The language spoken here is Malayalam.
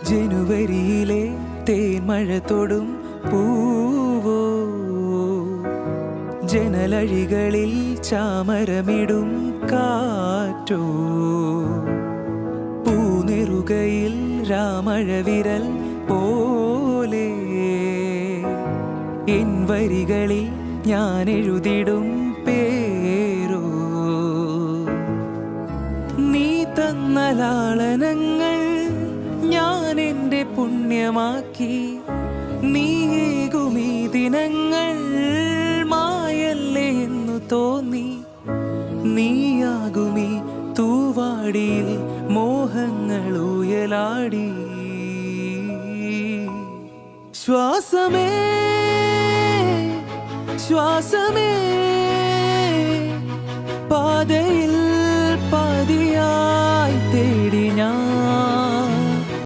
ജനുവരിയിലെ തേന്മഴ തൊടും പൂവോ, ജനലഴികളിൽ ചാമരമിടും കാറ്റോ, പൂനെറുകയിൽ രാമഴവിരൽ പോലെ എൻ വരികളിൽ ഞാൻ എഴുതിടും പേരോ. നീ തന്ന ലാളനങ്ങൾ ഞാൻ എൻ്റെ പുണ്യമാക്കി, നീയേകുമീ ദിനങ്ങൾ മായല്ലേ എന്നു തോന്നി. നീയാകുമീ തൂവാടിയിൽ മോഹങ്ങൾ ഉയലാടി. ശ്വാസമേ ശ്വാസമേ പാതയിൽ പാതിയായി തേടി ഞാൻ.